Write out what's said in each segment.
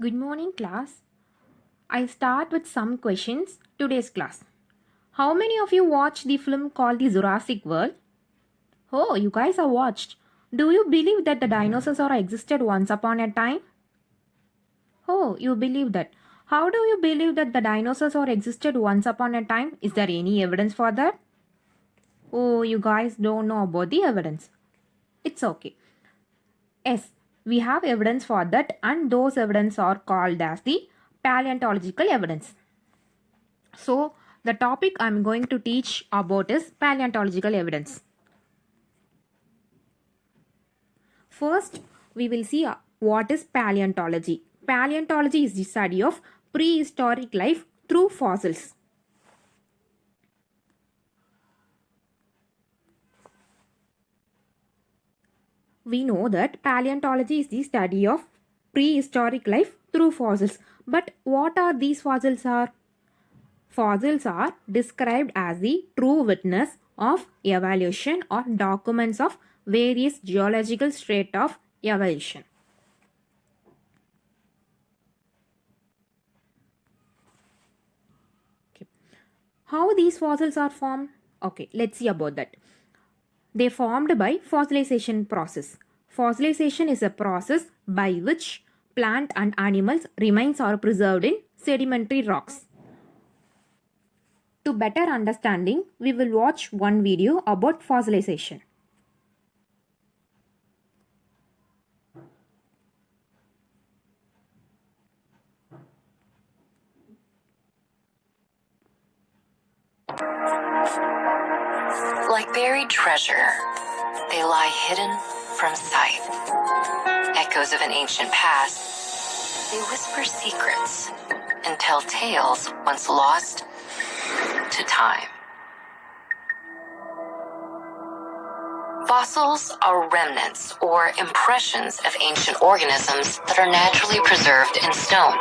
Good morning, class. I start with some questions. Today's class. How many of you watched the film called The Jurassic World? Oh, you guys have watched. Do you believe that the dinosaurs are existed once upon a time? Oh, you believe that. How do you believe that the dinosaurs are existed once upon a time? Is there any evidence for that? Oh, you guys don't know about the evidence. It's okay. Yes, we have evidence for that, and those evidence are called as the paleontological evidence. So, the topic I'm going to teach about is paleontological evidence. First, we will see what is paleontology. Paleontology is the study of prehistoric life through fossils. We know that paleontology is the study of prehistoric life through fossils. But what are these fossils are? Fossils are described as the true witness of evolution or documents of various geological state of evolution. Okay. How these fossils are formed? Okay, let's see about that. They formed by fossilization process. Fossilization is a process by which plant and animals remains are preserved in sedimentary rocks. To better understanding, we will watch one video about fossilization. Like buried treasure, they lie hidden from sight. Echoes of an ancient past, they whisper secrets and tell tales once lost to time. Fossils are remnants or impressions of ancient organisms that are naturally preserved in stone.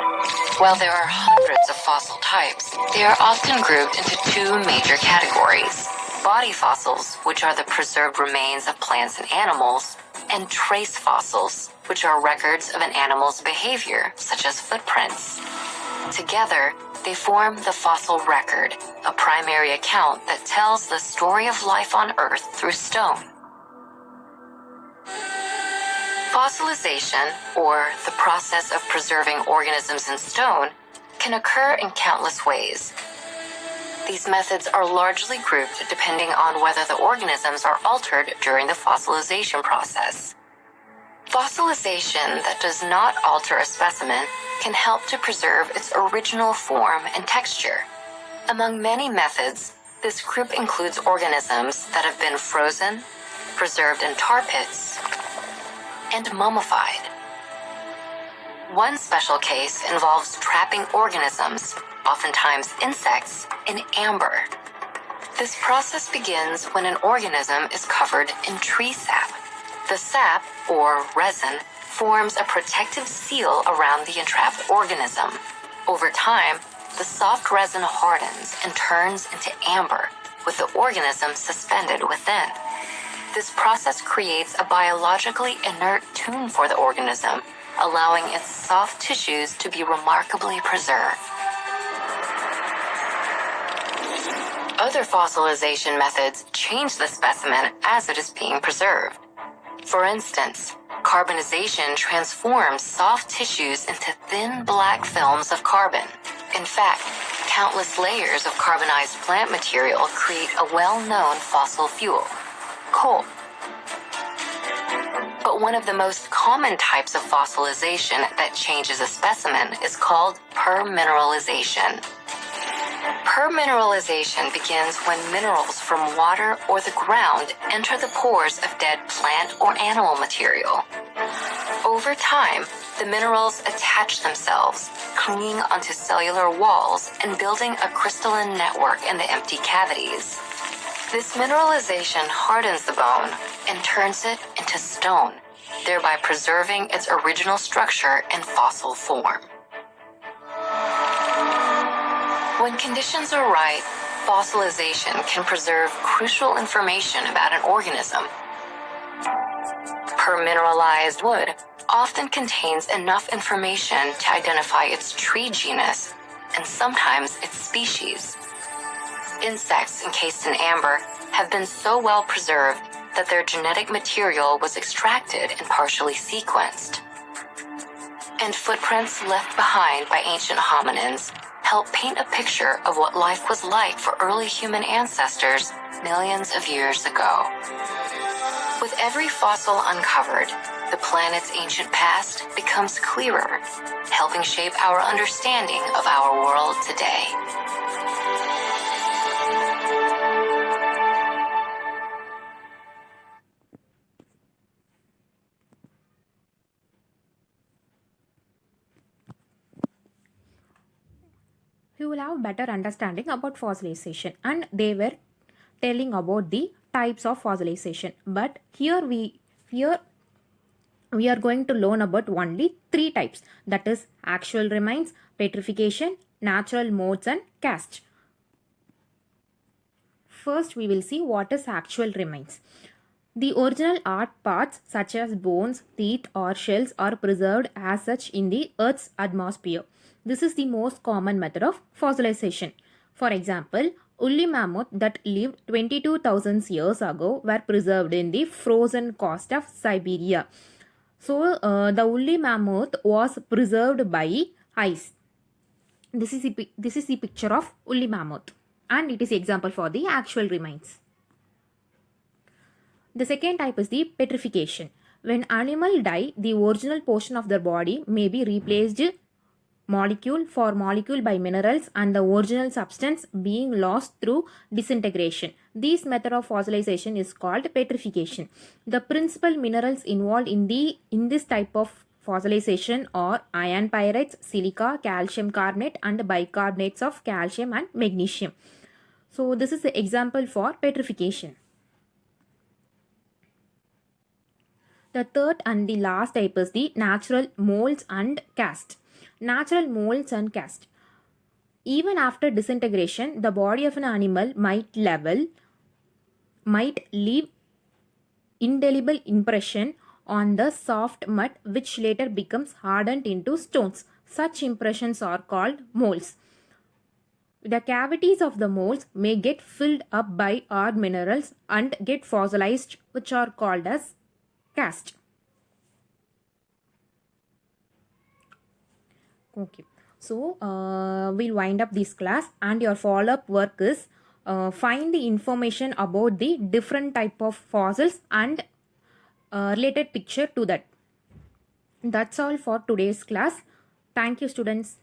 While there are hundreds of fossil types, they are often grouped into two major categories: body fossils, which are the preserved remains of plants and animals, and trace fossils, which are records of an animal's behavior, such as footprints. Together, they form the fossil record, a primary account that tells the story of life on Earth through stone. Fossilization, or the process of preserving organisms in stone, can occur in countless ways. These methods are largely grouped depending on whether the organisms are altered during the fossilization process. Fossilization that does not alter a specimen can help to preserve its original form and texture. Among many methods, this group includes organisms that have been frozen, preserved in tar pits, and mummified. One special case involves trapping organisms, oftentimes insects, in amber. This process begins when an organism is covered in tree sap. The sap, or resin, forms a protective seal around the entrapped organism. Over time, the soft resin hardens and turns into amber, with the organism suspended within. This process creates a biologically inert tomb for the organism, allowing its soft tissues to be remarkably preserved. Other fossilization methods change the specimen as it is being preserved. For instance, carbonization transforms soft tissues into thin black films of carbon. In fact, countless layers of carbonized plant material create a well-known fossil fuel, coal. But one of the most common types of fossilization that changes a specimen is called permineralization. Permineralization begins when minerals from water or the ground enter the pores of dead plant or animal material. Over time, the minerals attach themselves, clinging onto cellular walls and building a crystalline network in the empty cavities. This mineralization hardens the bone and turns it into stone, thereby preserving its original structure in fossil form. When conditions are right, fossilization can preserve crucial information about an organism. Permineralized wood, often contains enough information to identify its tree genus and sometimes its species. Insects encased in amber have been so well preserved that their genetic material was extracted and partially sequenced. And footprints left behind by ancient hominins help paint a picture of what life was like for early human ancestors millions of years ago. With every fossil uncovered, the planet's ancient past becomes clearer, helping shape our understanding of our world today. You will have better understanding about fossilization, and they were telling about the types of fossilization. But here we are going to learn about only three types, that is actual remains, petrification, natural modes and cast. First we will see what is actual remains. The original art parts such as bones, teeth or shells are preserved as such in the Earth's atmosphere. This is the most common method of fossilization. For example, woolly mammoth that lived 22,000 years ago were preserved in the frozen coast of Siberia. So, the woolly mammoth was preserved by ice. This is the picture of woolly mammoth, and it is example for the actual remains. The second type is the petrification. When animal die, the original portion of their body may be replaced molecule for molecule by minerals and the original substance being lost through disintegration. This method of fossilization is called petrification. The principal minerals involved in this type of fossilization are iron pyrites, silica, calcium carbonate and bicarbonates of calcium and magnesium. So this is the example for petrification. The third and the last type is the natural molds and cast. Natural molds and cast. Even after disintegration, the body of an animal might leave indelible impression on the soft mud which later becomes hardened into stones. Such impressions are called molds. The cavities of the molds may get filled up by hard minerals and get fossilized, which are called as cast. Okay, so we'll wind up this class, and your follow-up work is find the information about the different type of fossils and related picture to that. That's all for today's class. Thank you, students.